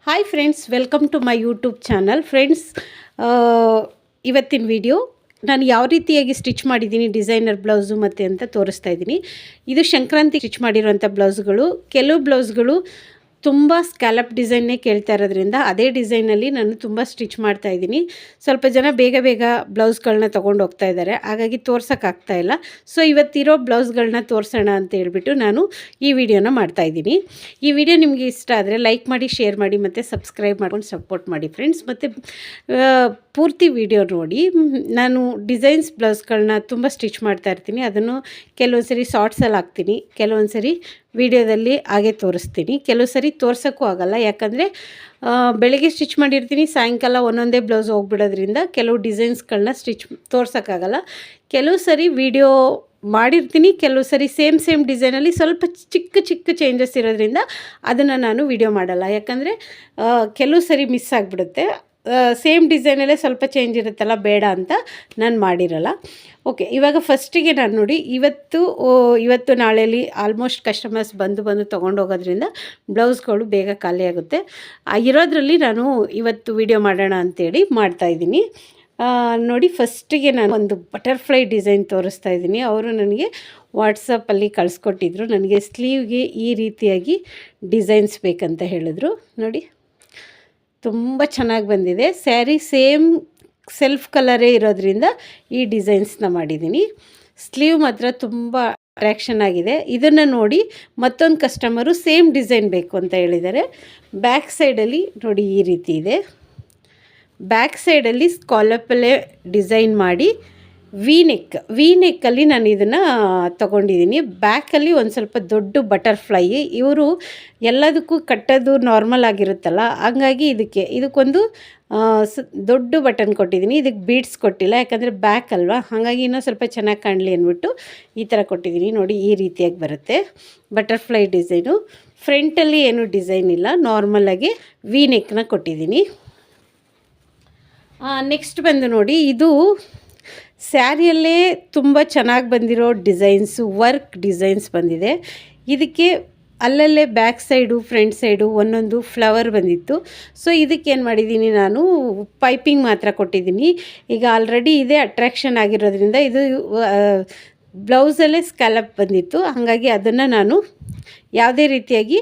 Hi friends, welcome to my YouTube channel. Friends, ಇವತ್ತಿನ video ನಾನು ಯಾವ ರೀತಿಯಾಗಿ ಸ್ಟಿಚ್ ಮಾಡಿದ್ದೀನಿ ಡಿಸೈನರ್ ಬ್ಲೌಸು ಮತ್ತು ಅಂತ ತೋರಿಸ್ತಾ ಇದ್ದೀನಿ. ಇದು ಸಂಕ್ರಾಂತಿ ಸ್ಟಿಚ್ ಮಾಡಿರೋಂಥ ಬ್ಲೌಸ್ಗಳು. ಕೆಲವು ಬ್ಲೌಸ್ಗಳು ತುಂಬ ಸ್ಕ್ಯಾಲಪ್ ಡಿಸೈನ್ನೇ ಕೇಳ್ತಾ ಇರೋದ್ರಿಂದ ಅದೇ ಡಿಸೈನಲ್ಲಿ ನಾನು ತುಂಬ ಸ್ಟಿಚ್ ಮಾಡ್ತಾಯಿದ್ದೀನಿ. ಸ್ವಲ್ಪ ಜನ ಬೇಗ ಬೇಗ ಬ್ಲೌಸ್ಗಳನ್ನ ತೊಗೊಂಡು ಹೋಗ್ತಾ ಇದ್ದಾರೆ, ಹಾಗಾಗಿ ತೋರ್ಸೋಕ್ಕಾಗ್ತಾಯಿಲ್ಲ. ಸೊ ಇವತ್ತಿರೋ ಬ್ಲೌಸ್ಗಳನ್ನ ತೋರಿಸೋಣ ಅಂತ ಹೇಳ್ಬಿಟ್ಟು ನಾನು ಈ ವಿಡಿಯೋನ ಮಾಡ್ತಾಯಿದ್ದೀನಿ. ಈ ವಿಡಿಯೋ ನಿಮಗೆ ಇಷ್ಟ ಆದರೆ ಲೈಕ್ ಮಾಡಿ, ಶೇರ್ ಮಾಡಿ ಮತ್ತು ಸಬ್ಸ್ಕ್ರೈಬ್ ಮಾಡ್ಕೊಂಡು ಸಪೋರ್ಟ್ ಮಾಡಿ ಫ್ರೆಂಡ್ಸ್. ಮತ್ತು ಪೂರ್ತಿ ವಿಡಿಯೋ ನೋಡಿ. ನಾನು ಡಿಸೈನ್ಸ್ ಬ್ಲೌಸ್ಗಳನ್ನ ತುಂಬ ಸ್ಟಿಚ್ ಮಾಡ್ತಾ ಇರ್ತೀನಿ. ಅದನ್ನು ಕೆಲವೊಂದು ಸರಿ ಶಾರ್ಟ್ಸಲ್ಲಿ ಹಾಕ್ತೀನಿ, ಕೆಲವೊಂದು ಸರಿ ವಿಡಿಯೋದಲ್ಲಿ ಹಾಗೆ ತೋರಿಸ್ತೀನಿ. ಕೆಲವು ಸರಿ ತೋರ್ಸೋಕ್ಕೂ ಆಗೋಲ್ಲ, ಯಾಕಂದರೆ ಬೆಳಗ್ಗೆ ಸ್ಟಿಚ್ ಮಾಡಿರ್ತೀನಿ, ಸಾಯಂಕಾಲ ಒಂದೊಂದೇ ಬ್ಲೌಸ್ ಹೋಗ್ಬಿಡೋದ್ರಿಂದ ಕೆಲವು ಡಿಸೈನ್ಸ್ಗಳನ್ನ ತೋರ್ಸೋಕ್ಕಾಗಲ್ಲ. ಕೆಲವು ಸರಿ ವಿಡಿಯೋ ಮಾಡಿರ್ತೀನಿ, ಕೆಲವು ಸರಿ ಸೇಮ್ ಡಿಸೈನಲ್ಲಿ ಸ್ವಲ್ಪ ಚಿಕ್ಕ ಚೇಂಜಸ್ ಇರೋದ್ರಿಂದ ಅದನ್ನು ನಾನು ವಿಡಿಯೋ ಮಾಡಲ್ಲ. ಯಾಕಂದರೆ ಕೆಲವು ಸರಿ ಮಿಸ್ ಆಗಿಬಿಡುತ್ತೆ. ಸೇಮ್ ಡಿಸೈನಲ್ಲೇ ಸ್ವಲ್ಪ ಚೇಂಜ್ ಇರುತ್ತಲ್ಲ, ಬೇಡ ಅಂತ ನಾನು ಮಾಡಿರಲ್ಲ. ಓಕೆ, ಇವಾಗ ಫಸ್ಟಿಗೆ ನಾನು ನೋಡಿ, ಇವತ್ತು ನಾಳೆಯಲ್ಲಿ ಆಲ್ಮೋಸ್ಟ್ ಕಸ್ಟಮರ್ಸ್ ಬಂದು ತೊಗೊಂಡು ಹೋಗೋದ್ರಿಂದ ಬ್ಲೌಸ್ಗಳು ಬೇಗ ಖಾಲಿ ಆಗುತ್ತೆ. ಇರೋದ್ರಲ್ಲಿ ನಾನು ಇವತ್ತು ವಿಡಿಯೋ ಮಾಡೋಣ ಅಂತೇಳಿ ಮಾಡ್ತಾಯಿದ್ದೀನಿ. ನೋಡಿ, ಫಸ್ಟಿಗೆ ನಾನು ಒಂದು ಬಟರ್ಫ್ಲೈ ಡಿಸೈನ್ ತೋರಿಸ್ತಾ ಇದ್ದೀನಿ. ಅವರು ನನಗೆ ವಾಟ್ಸಪ್ಪಲ್ಲಿ ಕಳಿಸ್ಕೊಟ್ಟಿದ್ರು. ನನಗೆ ಸ್ಲೀವ್ಗೆ ಈ ರೀತಿಯಾಗಿ ಡಿಸೈನ್ಸ್ ಬೇಕಂತ ಹೇಳಿದ್ರು. ನೋಡಿ, ತುಂಬ ಚೆನ್ನಾಗಿ ಬಂದಿದೆ. ಸ್ಯಾರಿ ಸೇಮ್ ಸೆಲ್ಫ್ ಕಲರೇ ಇರೋದ್ರಿಂದ ಈ ಡಿಸೈನ್ಸ್ನ ಮಾಡಿದ್ದೀನಿ. ಸ್ಲೀವ್ ಮಾತ್ರ ತುಂಬ ಅಟ್ರ್ಯಾಕ್ಷನ್ ಆಗಿದೆ. ಇದನ್ನು ನೋಡಿ ಮತ್ತೊಂದು ಕಸ್ಟಮರು ಸೇಮ್ ಡಿಸೈನ್ ಬೇಕು ಅಂತ ಹೇಳಿದ್ದಾರೆ. ಬ್ಯಾಕ್ ಸೈಡಲ್ಲಿ ನೋಡಿ ಈ ರೀತಿ ಇದೆ. ಬ್ಯಾಕ್ ಸೈಡಲ್ಲಿ ಸ್ಕಾಲಪಲ್ಲೇ ಡಿಸೈನ್ ಮಾಡಿ ವಿ ನೆಕ್ಕಲ್ಲಿ ನಾನು ಇದನ್ನು ತೊಗೊಂಡಿದ್ದೀನಿ. ಬ್ಯಾಕಲ್ಲಿ ಒಂದು ಸ್ವಲ್ಪ ದೊಡ್ಡ ಬಟರ್ಫ್ಲೈ. ಇವರು ಎಲ್ಲದಕ್ಕೂ ಕಟ್ಟೋದು ನಾರ್ಮಲ್ ಆಗಿರುತ್ತಲ್ಲ, ಹಂಗಾಗಿ ಇದಕ್ಕೊಂದು ದೊಡ್ಡ ಬಟನ್ ಕೊಟ್ಟಿದ್ದೀನಿ. ಇದಕ್ಕೆ ಬೀಡ್ಸ್ ಕೊಟ್ಟಿಲ್ಲ, ಯಾಕಂದರೆ ಬ್ಯಾಕ್ ಅಲ್ವಾ, ಹಾಗಾಗಿ ಇನ್ನೂ ಸ್ವಲ್ಪ ಚೆನ್ನಾಗಿ ಕಾಣಲಿ ಅಂದ್ಬಿಟ್ಟು ಈ ಥರ ಕೊಟ್ಟಿದ್ದೀನಿ. ನೋಡಿ, ಈ ರೀತಿಯಾಗಿ ಬರುತ್ತೆ ಬಟರ್ಫ್ಲೈ ಡಿಸೈನು. ಫ್ರಂಟಲ್ಲಿ ಏನೂ ಡಿಸೈನ್ ಇಲ್ಲ, ನಾರ್ಮಲಾಗಿ ವಿ ನೆಕ್ನ ಕೊಟ್ಟಿದ್ದೀನಿ. ನೆಕ್ಸ್ಟ್ ಬಂದು ನೋಡಿ, ಇದು ಸ್ಯಾರಿಯಲ್ಲೇ ತುಂಬ ಚೆನ್ನಾಗಿ ಬಂದಿರೋ ಡಿಸೈನ್ಸು, ವರ್ಕ್ ಡಿಸೈನ್ಸ್ ಬಂದಿದೆ. ಇದಕ್ಕೆ ಅಲ್ಲಲ್ಲೇ ಬ್ಯಾಕ್ ಸೈಡು ಫ್ರಂಟ್ ಸೈಡು ಒಂದೊಂದು ಫ್ಲವರ್ ಬಂದಿತ್ತು. ಸೊ ಇದಕ್ಕೇನು ಮಾಡಿದ್ದೀನಿ, ನಾನು ಪೈಪಿಂಗ್ ಮಾತ್ರ ಕೊಟ್ಟಿದ್ದೀನಿ. ಈಗ ಆಲ್ರೆಡಿ ಇದೇ ಅಟ್ರ್ಯಾಕ್ಷನ್ ಆಗಿರೋದ್ರಿಂದ ಇದು ಬ್ಲೌಸಲ್ಲೇ ಸ್ಕ್ಯಾಲಪ್ ಬಂದಿತ್ತು, ಹಾಗಾಗಿ ಅದನ್ನು ನಾನು ಯಾವುದೇ ರೀತಿಯಾಗಿ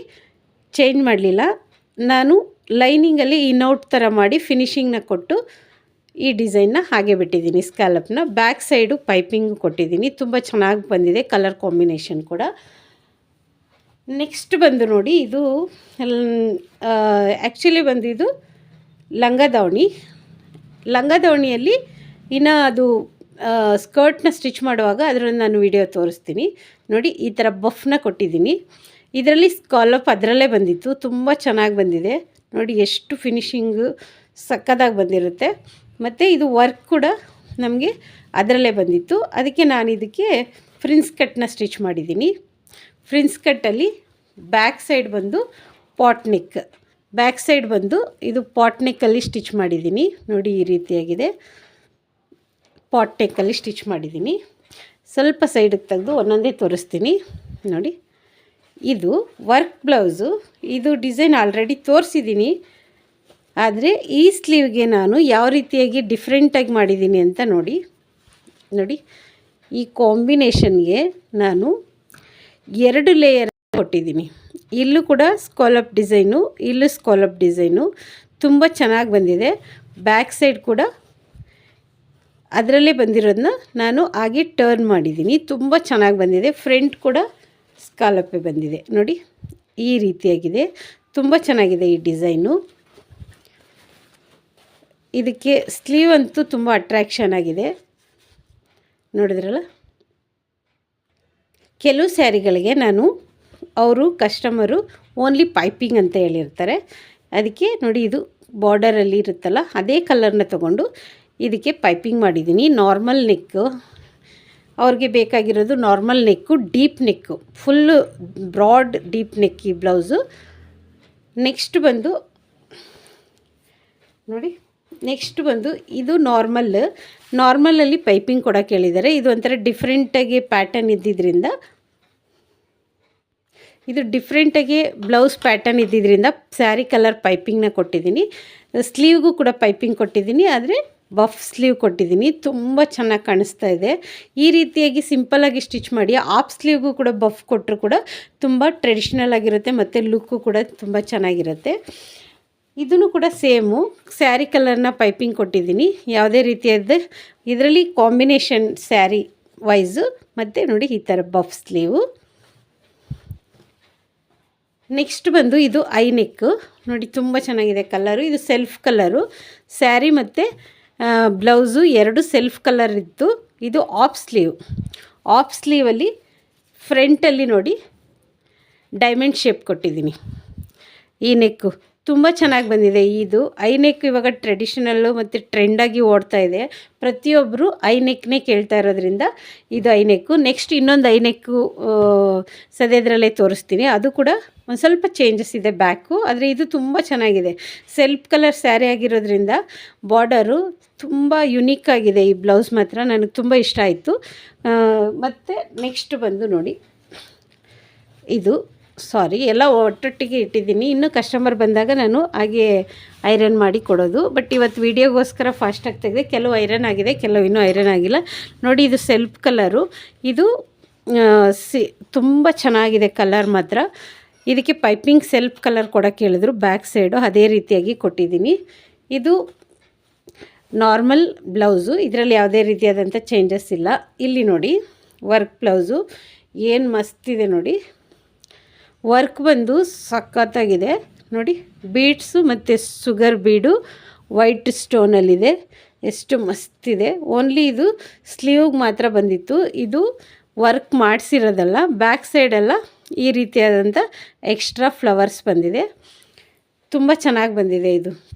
ಚೇಂಜ್ ಮಾಡಲಿಲ್ಲ. ನಾನು ಲೈನಿಂಗಲ್ಲಿ ಈ ನೋಟ್ ಥರ ಮಾಡಿ ಫಿನಿಶಿಂಗ್ನ ಕೊಟ್ಟು ಈ ಡಿಸೈನ್ನ ಹಾಗೆ ಬಿಟ್ಟಿದ್ದೀನಿ. ಸ್ಕ್ಯಾಲಪ್ನ ಬ್ಯಾಕ್ ಸೈಡು ಪೈಪಿಂಗ್ ಕೊಟ್ಟಿದ್ದೀನಿ. ತುಂಬ ಚೆನ್ನಾಗಿ ಬಂದಿದೆ, ಕಲರ್ ಕಾಂಬಿನೇಷನ್ ಕೂಡ. ನೆಕ್ಸ್ಟ್ ಬಂದು ನೋಡಿ, ಇದು ಆ್ಯಕ್ಚುಲಿ ಬಂದು ಇದು ಲಂಗದಾವಣಿಯಲ್ಲಿ ಇನ್ನು ಅದು ಸ್ಕರ್ಟ್ನ ಸ್ಟಿಚ್ ಮಾಡುವಾಗ ಅದರಲ್ಲಿ ನಾನು ವಿಡಿಯೋ ತೋರಿಸ್ತೀನಿ. ನೋಡಿ, ಈ ಥರ ಬಫ್ನ ಕೊಟ್ಟಿದ್ದೀನಿ. ಇದರಲ್ಲಿ ಸ್ಕಾಲಪ್ ಅದರಲ್ಲೇ ಬಂದಿತ್ತು, ತುಂಬ ಚೆನ್ನಾಗಿ ಬಂದಿದೆ. ನೋಡಿ ಎಷ್ಟು ಫಿನಿಶಿಂಗು ಸಕ್ಕದಾಗಿ ಬಂದಿರುತ್ತೆ. ಮತ್ತು ಇದು ವರ್ಕ್ ಕೂಡ ನಮಗೆ ಅದರಲ್ಲೇ ಬಂದಿತ್ತು. ಅದಕ್ಕೆ ನಾನು ಇದಕ್ಕೆ ಫ್ರಿನ್ಸ್ ಕಟ್ನ ಸ್ಟಿಚ್ ಮಾಡಿದ್ದೀನಿ. ಫ್ರಿನ್ಸ್ ಕಟ್ಟಲ್ಲಿ ಬ್ಯಾಕ್ ಸೈಡ್ ಬಂದು ಇದು ಪಾಟ್ ನೆಕ್ಕಲ್ಲಿ ಸ್ಟಿಚ್ ಮಾಡಿದ್ದೀನಿ. ನೋಡಿ, ಈ ರೀತಿಯಾಗಿದೆ. ಪಾಟ್ ನೆಕ್ಕಲ್ಲಿ ಸ್ಟಿಚ್ ಮಾಡಿದ್ದೀನಿ. ಸ್ವಲ್ಪ ಸೈಡಿಗೆ ತೆಗೆದು ಒಂದೊಂದೇ ತೋರಿಸ್ತೀನಿ. ನೋಡಿ, ಇದು ವರ್ಕ್ ಬ್ಲೌಸು. ಇದು ಡಿಸೈನ್ ಆಲ್ರೆಡಿ ತೋರಿಸಿದ್ದೀನಿ, ಆದರೆ ಈ ಸ್ಲೀವ್ಗೆ ನಾನು ಯಾವ ರೀತಿಯಾಗಿ ಡಿಫ್ರೆಂಟಾಗಿ ಮಾಡಿದ್ದೀನಿ ಅಂತ ನೋಡಿ. ಈ ಕಾಂಬಿನೇಷನ್ಗೆ ನಾನು 2 ಲೇಯರ್ ಕೊಟ್ಟಿದ್ದೀನಿ. ಇಲ್ಲೂ ಕೂಡ ಸ್ಕಾಲಪ್ ಡಿಸೈನು, ಇಲ್ಲೂ ಸ್ಕಾಲಪ್ ಡಿಸೈನು ತುಂಬ ಚೆನ್ನಾಗಿ ಬಂದಿದೆ. ಬ್ಯಾಕ್ ಸೈಡ್ ಕೂಡ ಅದರಲ್ಲೇ ಬಂದಿರೋದನ್ನ ನಾನು ಹಾಗೆ ಟರ್ನ್ ಮಾಡಿದ್ದೀನಿ. ತುಂಬ ಚೆನ್ನಾಗಿ ಬಂದಿದೆ. ಫ್ರಂಟ್ ಕೂಡ ಸ್ಕಾಲಪ್ಪೇ ಬಂದಿದೆ. ನೋಡಿ, ಈ ರೀತಿಯಾಗಿದೆ. ತುಂಬ ಚೆನ್ನಾಗಿದೆ ಈ ಡಿಸೈನು. ಇದಕ್ಕೆ ಸ್ಲೀವ್ ಅಂತೂ ತುಂಬ ಅಟ್ರ್ಯಾಕ್ಷನ್ ಆಗಿದೆ, ನೋಡಿದ್ರಲ್ಲ. ಕೆಲವು ಸ್ಯಾರಿಗಳಿಗೆ ಕಸ್ಟಮರು ಓನ್ಲಿ ಪೈಪಿಂಗ್ ಅಂತ ಹೇಳಿರ್ತಾರೆ. ಅದಕ್ಕೆ ನೋಡಿ, ಇದು ಬಾರ್ಡರಲ್ಲಿ ಇರುತ್ತಲ್ಲ ಅದೇ ಕಲರ್ನ ತೊಗೊಂಡು ಇದಕ್ಕೆ ಪೈಪಿಂಗ್ ಮಾಡಿದ್ದೀನಿ. ನಾರ್ಮಲ್ ನೆಕ್ಕು ಅವ್ರಿಗೆ ಬೇಕಾಗಿರೋದು, ನಾರ್ಮಲ್ ನೆಕ್ಕು, ಡೀಪ್ ನೆಕ್ಕು, ಫುಲ್ಲು ಬ್ರಾಡ್ ಡೀಪ್ ನೆಕ್ ಈ ಬ್ಲೌಸು. ನೆಕ್ಸ್ಟ್ ಬಂದು ನೋಡಿ, ಇದು ನಾರ್ಮಲಲ್ಲಿ ಪೈಪಿಂಗ್ ಕೊಡೋಕೆ ಹೇಳಿದ್ದಾರೆ. ಇದು ಒಂಥರ ಡಿಫ್ರೆಂಟಾಗಿ ಪ್ಯಾಟರ್ನ್ ಇದ್ದಿದ್ದರಿಂದ ಇದು ಡಿಫ್ರೆಂಟಾಗಿ ಬ್ಲೌಸ್ ಪ್ಯಾಟರ್ನ್ ಇದ್ದಿದ್ದರಿಂದ ಸ್ಯಾರಿ ಕಲರ್ ಪೈಪಿಂಗ್ನ ಕೊಟ್ಟಿದ್ದೀನಿ. ಸ್ಲೀವ್ಗೂ ಕೂಡ ಪೈಪಿಂಗ್ ಕೊಟ್ಟಿದ್ದೀನಿ, ಆದರೆ ಬಫ್ ಸ್ಲೀವ್ ಕೊಟ್ಟಿದ್ದೀನಿ. ತುಂಬ ಚೆನ್ನಾಗಿ ಕಾಣಿಸ್ತಾ ಇದೆ. ಈ ರೀತಿಯಾಗಿ ಸಿಂಪಲ್ಲಾಗಿ ಸ್ಟಿಚ್ ಮಾಡಿ ಆಫ್ ಸ್ಲೀವ್ಗೂ ಕೂಡ ಬಫ್ ಕೊಟ್ಟರು ಕೂಡ ತುಂಬ ಟ್ರೆಡಿಷ್ನಲ್ ಆಗಿರುತ್ತೆ ಮತ್ತು ಲುಕ್ಕು ಕೂಡ ತುಂಬ ಚೆನ್ನಾಗಿರುತ್ತೆ. ಇದನ್ನು ಕೂಡ ಸೇಮು ಸ್ಯಾರಿ ಕಲರ್ನ ಪೈಪಿಂಗ್ ಕೊಟ್ಟಿದ್ದೀನಿ. ಯಾವುದೇ ರೀತಿಯಾದ ಇದರಲ್ಲಿ ಕಾಂಬಿನೇಷನ್ ಸ್ಯಾರಿ ವೈಸು ಮತ್ತು ನೋಡಿ ಈ ಥರ ಬಫ್ ಸ್ಲೀವು. ನೆಕ್ಸ್ಟ್ ಬಂದು ಇದು ಐ ನೆಕ್ಕು ನೋಡಿ, ತುಂಬ ಚೆನ್ನಾಗಿದೆ ಕಲರು. ಇದು ಸೆಲ್ಫ್ ಕಲರು. ಸ್ಯಾರಿ ಮತ್ತು ಬ್ಲೌಸು ಎರಡು ಸೆಲ್ಫ್ ಕಲರ್ ಇತ್ತು. ಇದು ಆಫ್ ಸ್ಲೀವ್. ಆಫ್ ಸ್ಲೀವಲ್ಲಿ ಫ್ರಂಟಲ್ಲಿ ನೋಡಿ ಡೈಮಂಡ್ ಶೇಪ್ ಕೊಟ್ಟಿದ್ದೀನಿ. ಈ ನೆಕ್ಕು ತುಂಬ ಚೆನ್ನಾಗಿ ಬಂದಿದೆ. ಇದು ಐ ನೆಕ್ ಇವಾಗ ಟ್ರೆಡಿಷನಲ್ಲು ಮತ್ತು ಟ್ರೆಂಡಾಗಿ ಓಡ್ತಾ ಇದೆ. ಪ್ರತಿಯೊಬ್ಬರು ಐ ನೆಕ್ನೇ ಕೇಳ್ತಾ ಇರೋದ್ರಿಂದ ಇದು ಐ ನೆಕ್ಕು. ನೆಕ್ಸ್ಟ್ ಇನ್ನೊಂದು ಐ ನೆಕ್ಕು ಸದ್ಯದರಲ್ಲೇ ತೋರಿಸ್ತೀನಿ. ಅದು ಕೂಡ ಒಂದು ಸ್ವಲ್ಪ ಚೇಂಜಸ್ ಇದೆ ಬ್ಯಾಕು, ಆದರೆ ಇದು ತುಂಬ ಚೆನ್ನಾಗಿದೆ. ಸೆಲ್ಫ್ ಕಲರ್ ಸ್ಯಾರಿ ಆಗಿರೋದ್ರಿಂದ ಬಾರ್ಡರು ತುಂಬ ಯುನೀಕ್ ಆಗಿದೆ. ಈ ಬ್ಲೌಸ್ ಮಾತ್ರ ನನಗೆ ತುಂಬ ಇಷ್ಟ ಆಯಿತು. ಮತ್ತು ನೆಕ್ಸ್ಟ್ ಬಂದು ನೋಡಿ, ಇದು ಎಲ್ಲ ಒಟ್ಟೊಟ್ಟಿಗೆ ಇಟ್ಟಿದ್ದೀನಿ. ಇನ್ನೂ ಕಸ್ಟಮರ್ ಬಂದಾಗ ನಾನು ಹಾಗೆ ಐರನ್ ಮಾಡಿ ಕೊಡೋದು. ಬಟ್ ಇವತ್ತು ವೀಡಿಯೋಗೋಸ್ಕರ ಫಾಸ್ಟಾಗಿ ತೆಗೆದೆ. ಕೆಲವು ಐರನ್ ಆಗಿದೆ, ಕೆಲವು ಇನ್ನೂ ಐರನ್ ಆಗಿಲ್ಲ. ನೋಡಿ ಇದು ಸೆಲ್ಫ್ ಕಲರು. ಇದು ತುಂಬ ಚೆನ್ನಾಗಿದೆ ಕಲರ್ ಮಾತ್ರ. ಇದಕ್ಕೆ ಪೈಪಿಂಗ್ ಸೆಲ್ಫ್ ಕಲರ್ ಕೊಡೋಕ್ಕೆ ಹೇಳಿದ್ರು, ಬ್ಯಾಕ್ ಸೈಡು ಅದೇ ರೀತಿಯಾಗಿ ಕೊಟ್ಟಿದ್ದೀನಿ. ಇದು ನಾರ್ಮಲ್ ಬ್ಲೌಸು, ಇದರಲ್ಲಿ ಯಾವುದೇ ರೀತಿಯಾದಂಥ ಚೇಂಜಸ್ ಇಲ್ಲ. ಇಲ್ಲಿ ನೋಡಿ ವರ್ಕ್ ಬ್ಲೌಸು ಏನು ಮಸ್ತಿದೆ ನೋಡಿ. ವರ್ಕ್ ಬಂದು ಸಖತ್ತಾಗಿದೆ ನೋಡಿ. ಬೀಡ್ಸು ಮತ್ತು ಶುಗರ್ ಬೀಡು ವೈಟ್ ಸ್ಟೋನಲ್ಲಿದೆ. ಎಷ್ಟು ಮಸ್ತಿದೆ. ಓನ್ಲಿ ಇದು ಸ್ಲೀವ್ಗೆ ಮಾತ್ರ ಬಂದಿತ್ತು. ಇದು ವರ್ಕ್ ಮಾಡಿಸಿರೋದಲ್ಲ. ಬ್ಯಾಕ್ ಸೈಡೆಲ್ಲ ಈ ರೀತಿಯಾದಂಥ ಎಕ್ಸ್ಟ್ರಾ ಫ್ಲವರ್ಸ್ ಬಂದಿದೆ. ತುಂಬ ಚೆನ್ನಾಗಿ ಬಂದಿದೆ.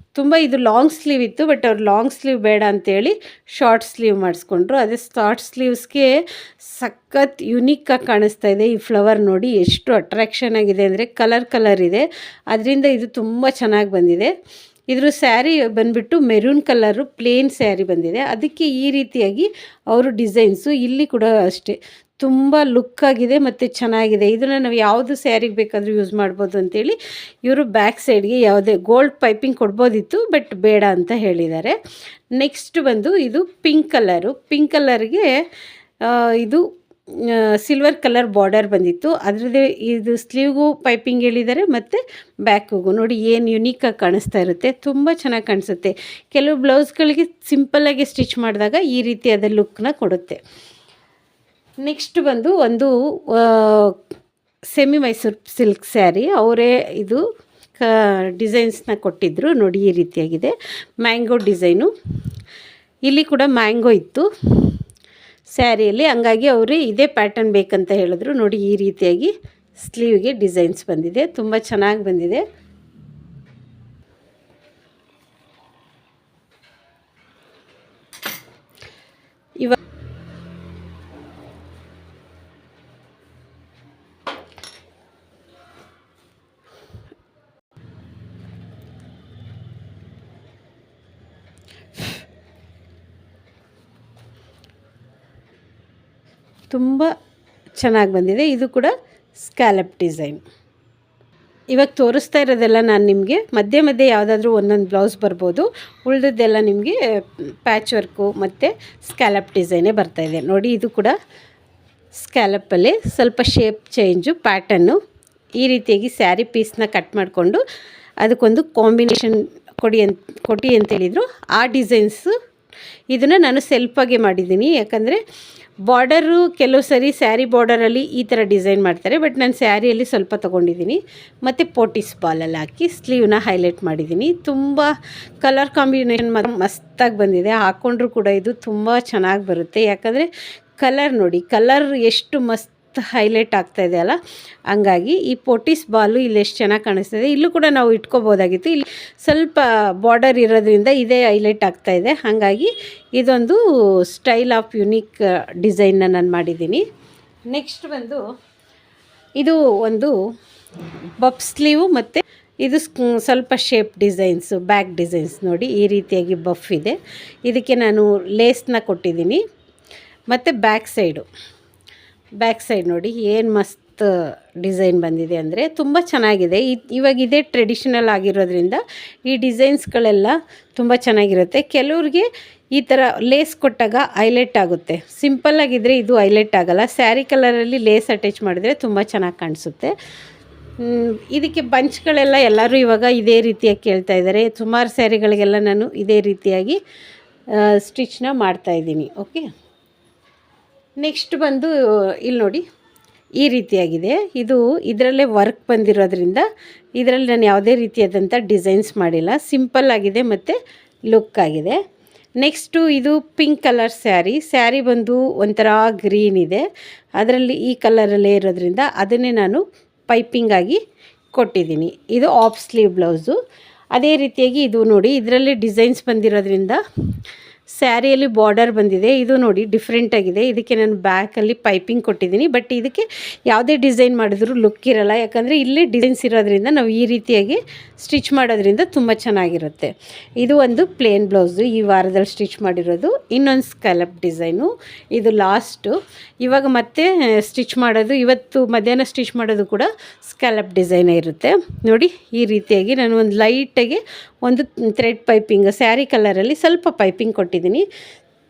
ಇದು ಲಾಂಗ್ ಸ್ಲೀವ್ ಇತ್ತು, ಬಟ್ ಅವ್ರು ಲಾಂಗ್ ಸ್ಲೀವ್ ಬೇಡ ಅಂತೇಳಿ ಶಾರ್ಟ್ ಸ್ಲೀವ್ ಮಾಡಿಸ್ಕೊಂಡ್ರು. ಅದೇ ಶಾರ್ಟ್ ಸ್ಲೀವ್ಸ್ಗೆ ಸಖತ್ ಯುನೀಕಾಗಿ ಕಾಣಿಸ್ತಾ ಇದೆ. ಈ ಫ್ಲವರ್ ನೋಡಿ ಎಷ್ಟು ಅಟ್ರಾಕ್ಷನ್ ಆಗಿದೆ ಅಂದರೆ, ಕಲರ್ ಇದೆ. ಅದರಿಂದ ಇದು ತುಂಬ ಚೆನ್ನಾಗಿ ಬಂದಿದೆ. ಇದ್ರ ಸ್ಯಾರಿ ಬಂದುಬಿಟ್ಟು ಮೆರೂನ್ ಕಲರು ಪ್ಲೇನ್ ಸ್ಯಾರಿ ಬಂದಿದೆ. ಅದಕ್ಕೆ ಈ ರೀತಿಯಾಗಿ ಅವರು ಡಿಸೈನ್ಸು ಇಲ್ಲಿ ಕೂಡ ಅಷ್ಟೇ ತುಂಬ ಲುಕ್ಕಾಗಿದೆ ಮತ್ತು ಚೆನ್ನಾಗಿದೆ. ಇದನ್ನು ನಾವು ಯಾವುದು ಸ್ಯಾರಿಗೆ ಬೇಕಾದರೂ ಯೂಸ್ ಮಾಡ್ಬೋದು ಅಂತೇಳಿ ಇವರು ಬ್ಯಾಕ್ ಸೈಡ್ಗೆ ಯಾವುದೇ ಗೋಲ್ಡ್ ಪೈಪಿಂಗ್ ಕೊಡ್ಬೋದಿತ್ತು, ಬಟ್ ಬೇಡ ಅಂತ ಹೇಳಿದ್ದಾರೆ. ನೆಕ್ಸ್ಟ್ ಬಂದು ಇದು ಪಿಂಕ್ ಕಲರು. ಪಿಂಕ್ ಕಲರ್ಗೆ ಇದು ಸಿಲ್ವರ್ ಕಲರ್ ಬಾರ್ಡರ್ ಬಂದಿತ್ತು. ಅದರದ್ದೇ ಇದು ಸ್ಲೀವ್ಗೂ ಪೈಪಿಂಗ್ ಹೇಳಿದ್ದಾರೆ ಮತ್ತು ಬ್ಯಾಕಿಗೂ ನೋಡಿ ಏನು ಯುನೀಕಾಗಿ ಕಾಣಿಸ್ತಾ ಇರುತ್ತೆ. ತುಂಬ ಚೆನ್ನಾಗಿ ಕಾಣಿಸುತ್ತೆ. ಕೆಲವು ಬ್ಲೌಸ್ಗಳಿಗೆ ಸಿಂಪಲ್ಲಾಗಿ ಸ್ಟಿಚ್ ಮಾಡಿದಾಗ ಈ ರೀತಿಯಾದ ಲುಕ್ನ ಕೊಡುತ್ತೆ. ನೆಕ್ಸ್ಟ್ ಬಂದು ಒಂದು ಸೆಮಿ ಮೈಸೂರು ಸಿಲ್ಕ್ ಸ್ಯಾರಿ. ಅವರೇ ಇದು ಡಿಸೈನ್ಸ್ನ ಕೊಟ್ಟಿದ್ದರು ನೋಡಿ. ಈ ರೀತಿಯಾಗಿದೆ ಮ್ಯಾಂಗೋ ಡಿಸೈನು. ಇಲ್ಲಿ ಕೂಡ ಮ್ಯಾಂಗೋ ಇತ್ತು ಸ್ಯಾರಿಯಲ್ಲಿ, ಹಂಗಾಗಿ ಅವರು ಇದೇ ಪ್ಯಾಟರ್ನ್ ಬೇಕಂತ ಹೇಳಿದ್ರು. ನೋಡಿ ಈ ರೀತಿಯಾಗಿ ಸ್ಲೀವ್ಗೆ ಡಿಸೈನ್ಸ್ ಬಂದಿದೆ. ತುಂಬ ಚೆನ್ನಾಗಿ ಬಂದಿದೆ. ಇವಾಗ ತುಂಬ ಚೆನ್ನಾಗಿ ಬಂದಿದೆ. ಇದು ಕೂಡ ಸ್ಕ್ಯಾಲಪ್ ಡಿಸೈನ್. ಇವಾಗ ತೋರಿಸ್ತಾ ಇರೋದೆಲ್ಲ ನಾನು ನಿಮಗೆ ಮಧ್ಯೆ ಯಾವುದಾದ್ರೂ ಒಂದೊಂದು ಬ್ಲೌಸ್ ಬರ್ಬೋದು. ಉಳಿದದ್ದೆಲ್ಲ ನಿಮಗೆ ಪ್ಯಾಚ್ ವರ್ಕು ಮತ್ತು ಸ್ಕ್ಯಾಲಪ್ ಡಿಸೈನೇ ಬರ್ತಾಯಿದೆ ನೋಡಿ. ಇದು ಕೂಡ ಸ್ಕ್ಯಾಲಪ್ಪಲ್ಲಿ ಸ್ವಲ್ಪ ಶೇಪ್ ಚೇಂಜು ಪ್ಯಾಟರ್ನು. ಈ ರೀತಿಯಾಗಿ ಸ್ಯಾರಿ ಪೀಸ್ನ ಕಟ್ ಮಾಡಿಕೊಂಡು ಅದಕ್ಕೊಂದು ಕಾಂಬಿನೇಷನ್ ಕೊಡಿ ಅಂತೇಳಿದರು. ಆ ಡಿಸೈನ್ಸು ಇದನ್ನು ನಾನು ಸೆಲ್ಫಾಗೆ ಮಾಡಿದ್ದೀನಿ. ಯಾಕಂದರೆ ಬಾರ್ಡರು ಕೆಲವು ಸರಿ ಸ್ಯಾರಿ ಬಾರ್ಡರಲ್ಲಿ ಈ ಥರ ಡಿಸೈನ್ ಮಾಡ್ತಾರೆ, ಬಟ್ ನಾನು ಸ್ಯಾರಿಯಲ್ಲಿ ಸ್ವಲ್ಪ ತೊಗೊಂಡಿದ್ದೀನಿ. ಮತ್ತು ಪೋಟಿಸ್ ಬಾಲಲ್ಲಿ ಹಾಕಿ ಸ್ಲೀವ್ನ ಹೈಲೈಟ್ ಮಾಡಿದ್ದೀನಿ. ತುಂಬ ಕಲರ್ ಕಾಂಬಿನೇಷನ್ ಮಸ್ತಾಗಿ ಬಂದಿದೆ. ಹಾಕ್ಕೊಂಡ್ರೂ ಕೂಡ ಇದು ತುಂಬ ಚೆನ್ನಾಗಿ ಬರುತ್ತೆ. ಯಾಕಂದರೆ ಕಲರ್ ನೋಡಿ, ಕಲರ್ ಎಷ್ಟು ಮಸ್ತ್ ಹೈಲೈಟ್ ಆಗ್ತಾ ಇದೆ ಅಲ್ಲ, ಹಂಗಾಗಿ ಈ ಪೋಟಿಸ್ ಬಾಲು ಇಲ್ಲಿ ಎಷ್ಟು ಚೆನ್ನಾಗಿ ಕಾಣಿಸ್ತಿದೆ. ಇಲ್ಲೂ ಕೂಡ ನಾವು ಇಟ್ಕೋಬೋದಾಗಿತ್ತು. ಇಲ್ಲಿ ಸ್ವಲ್ಪ ಬಾರ್ಡರ್ ಇರೋದ್ರಿಂದ ಇದೇ ಹೈಲೈಟ್ ಆಗ್ತಾ ಇದೆ. ಹಾಗಾಗಿ ಇದೊಂದು ಸ್ಟೈಲ್ ಆಫ್ ಯುನೀಕ್ ಡಿಸೈನ್ನ ನಾನು ಮಾಡಿದ್ದೀನಿ. ನೆಕ್ಸ್ಟ್ ಬಂದು ಇದು ಒಂದು ಬಫ್ ಸ್ಲೀವು ಮತ್ತು ಇದು ಸ್ವಲ್ಪ ಶೇಪ್ ಡಿಸೈನ್ಸು, ಬ್ಯಾಕ್ ಡಿಸೈನ್ಸ್ ನೋಡಿ ಈ ರೀತಿಯಾಗಿ ಬಫ್ ಇದೆ. ಇದಕ್ಕೆ ನಾನು ಲೇಸ್ನ ಕೊಟ್ಟಿದ್ದೀನಿ. ಮತ್ತು ಬ್ಯಾಕ್ ಸೈಡ್ ನೋಡಿ ಏನು ಮಸ್ತ್ ಮಸ್ತ್ ಡಿಸೈನ್ ಬಂದಿದೆ. ಅಂದರೆ ತುಂಬ ಚೆನ್ನಾಗಿದೆ. ಇವಾಗ ಇದೇ ಟ್ರೆಡಿಷನಲ್ ಆಗಿರೋದ್ರಿಂದ ಈ ಡಿಸೈನ್ಸ್ಗಳೆಲ್ಲ ತುಂಬ ಚೆನ್ನಾಗಿರುತ್ತೆ. ಕೆಲವ್ರಿಗೆ ಈ ಥರ ಲೇಸ್ ಕೊಟ್ಟಾಗ ಹೈಲೈಟ್ ಆಗುತ್ತೆ. ಸಿಂಪಲ್ಲಾಗಿದ್ದರೆ ಇದು ಹೈಲೈಟ್ ಆಗೋಲ್ಲ. ಸ್ಯಾರಿ ಕಲರಲ್ಲಿ ಲೇಸ್ ಅಟ್ಯಾಚ್ ಮಾಡಿದರೆ ತುಂಬ ಚೆನ್ನಾಗಿ ಕಾಣಿಸುತ್ತೆ. ಇದಕ್ಕೆ ಬಂಚ್ಗಳೆಲ್ಲ ಎಲ್ಲರೂ ಇವಾಗ ಇದೇ ರೀತಿಯಾಗಿ ಕೇಳ್ತಾ ಇದ್ದಾರೆ. ಸುಮಾರು ಸ್ಯಾರಿಗಳಿಗೆಲ್ಲ ನಾನು ಇದೇ ರೀತಿಯಾಗಿ ಸ್ಟಿಚ್ನ ಮಾಡ್ತಾಯಿದ್ದೀನಿ. ಓಕೆ, ನೆಕ್ಸ್ಟ್ ಬಂದು ಇಲ್ಲಿ ನೋಡಿ, ಈ ರೀತಿಯಾಗಿದೆ. ಇದು ಇದರಲ್ಲೇ ವರ್ಕ್ ಬಂದಿರೋದ್ರಿಂದ ಇದರಲ್ಲಿ ನಾನು ಯಾವುದೇ ರೀತಿಯಾದಂಥ ಡಿಸೈನ್ಸ್ ಮಾಡಿಲ್ಲ. ಸಿಂಪಲ್ ಆಗಿದೆ ಮತ್ತು ಲುಕ್ ಆಗಿದೆ. ನೆಕ್ಸ್ಟು ಇದು ಪಿಂಕ್ ಕಲರ್ ಸ್ಯಾರಿ ಬಂದು ಒಂಥರ ಗ್ರೀನ್ ಇದೆ. ಅದರಲ್ಲಿ ಈ ಕಲರಲ್ಲೇ ಇರೋದ್ರಿಂದ ಅದನ್ನೇ ನಾನು ಪೈಪಿಂಗಾಗಿ ಕೊಟ್ಟಿದ್ದೀನಿ. ಇದು ಆಫ್ ಸ್ಲೀವ್ ಬ್ಲೌಸು. ಅದೇ ರೀತಿಯಾಗಿ ಇದು ನೋಡಿ, ಇದರಲ್ಲಿ ಡಿಸೈನ್ಸ್ ಬಂದಿರೋದ್ರಿಂದ ಸ್ಯಾರಿಯಲ್ಲಿ ಬಾರ್ಡರ್ ಬಂದಿದೆ. ಇದು ನೋಡಿ ಡಿಫ್ರೆಂಟಾಗಿದೆ. ಇದಕ್ಕೆ ನಾನು ಬ್ಯಾಕಲ್ಲಿ ಪೈಪಿಂಗ್ ಕೊಟ್ಟಿದ್ದೀನಿ. ಬಟ್ ಇದಕ್ಕೆ ಯಾವುದೇ ಡಿಸೈನ್ ಮಾಡಿದ್ರೂ ಲುಕ್ ಇರೋಲ್ಲ. ಯಾಕಂದರೆ ಇಲ್ಲೇ ಡಿಸೈನ್ಸ್ ಇರೋದ್ರಿಂದ ನಾವು ಈ ರೀತಿಯಾಗಿ ಸ್ಟಿಚ್ ಮಾಡೋದ್ರಿಂದ ತುಂಬ ಚೆನ್ನಾಗಿರುತ್ತೆ. ಇದು ಒಂದು ಪ್ಲೇನ್ ಬ್ಲೌಸು, ಈ ವಾರದಲ್ಲಿ ಸ್ಟಿಚ್ ಮಾಡಿರೋದು. ಇನ್ನೊಂದು ಸ್ಕ್ಯಾಲಪ್ ಡಿಸೈನು, ಇದು ಲಾಸ್ಟು. ಇವಾಗ ಮತ್ತೆ ಸ್ಟಿಚ್ ಮಾಡೋದು, ಇವತ್ತು ಮಧ್ಯಾಹ್ನ ಸ್ಟಿಚ್ ಮಾಡೋದು ಕೂಡ ಸ್ಕ್ಯಾಲಪ್ ಡಿಸೈನೇ ಇರುತ್ತೆ. ನೋಡಿ, ಈ ರೀತಿಯಾಗಿ ನಾನು ಒಂದು ಲೈಟಾಗಿ ಒಂದು ಥ್ರೆಡ್ ಪೈಪಿಂಗ್ ಸ್ಯಾರಿ ಕಲರಲ್ಲಿ ಸ್ವಲ್ಪ ಪೈಪಿಂಗ್ ಕೊಟ್ಟಿದ್ದೀನಿ.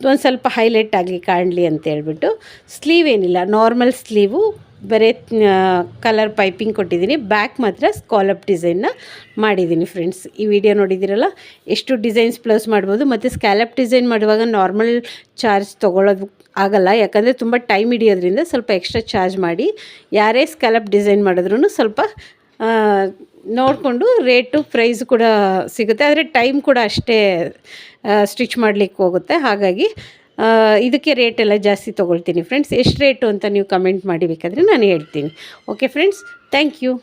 ಒಂದು ಸ್ವಲ್ಪ ಹೈಲೈಟ್ ಆಗಿ ಕಾಣಲಿ ಅಂತ ಹೇಳ್ಬಿಟ್ಟು. ಸ್ಲೀವ್ ಏನಿಲ್ಲ, ನಾರ್ಮಲ್ ಸ್ಲೀವು, ಬರೀ ಕಲರ್ ಪೈಪಿಂಗ್ ಕೊಟ್ಟಿದ್ದೀನಿ. ಬ್ಯಾಕ್ ಮಾತ್ರ ಸ್ಕಾಲಪ್ ಡಿಸೈನ್ನ ಮಾಡಿದ್ದೀನಿ. ಫ್ರೆಂಡ್ಸ್, ಈ ವಿಡಿಯೋ ನೋಡಿದ್ದೀರಲ್ಲ, ಎಷ್ಟು ಡಿಸೈನ್ಸ್ ಬ್ಲೌಸ್ ಮಾಡ್ಬೋದು. ಮತ್ತು ಸ್ಕ್ಯಾಲಪ್ ಡಿಸೈನ್ ಮಾಡುವಾಗ ನಾರ್ಮಲ್ ಚಾರ್ಜ್ ತೊಗೊಳ್ಳೋದು ಆಗಲ್ಲ. ಯಾಕಂದರೆ ತುಂಬ ಟೈಮ್ ಹಿಡಿಯೋದ್ರಿಂದ ಸ್ವಲ್ಪ ಎಕ್ಸ್ಟ್ರಾ ಚಾರ್ಜ್ ಮಾಡಿ. ಯಾರೇ ಸ್ಕ್ಯಾಲಪ್ ಡಿಸೈನ್ ಮಾಡಿದ್ರೂ ಸ್ವಲ್ಪ ನೋಡಿಕೊಂಡು ರೇಟು ಪ್ರೈಸ್ ಕೂಡ ಸಿಗುತ್ತೆ. ಆದರೆ ಟೈಮ್ ಕೂಡ ಅಷ್ಟೇ ಸ್ಟಿಚ್ ಮಾಡಲಿಕ್ಕೆ ಹೋಗುತ್ತೆ. ಹಾಗಾಗಿ ಇದಕ್ಕೆ ರೇಟೆಲ್ಲ ಜಾಸ್ತಿ ತೊಗೊಳ್ತೀನಿ ಫ್ರೆಂಡ್ಸ್. ಎಷ್ಟು ರೇಟು ಅಂತ ನೀವು ಕಮೆಂಟ್ ಮಾಡಿ ಬೇಕಾದರೆ ನಾನು ಹೇಳ್ತೀನಿ. Okay friends, thank you.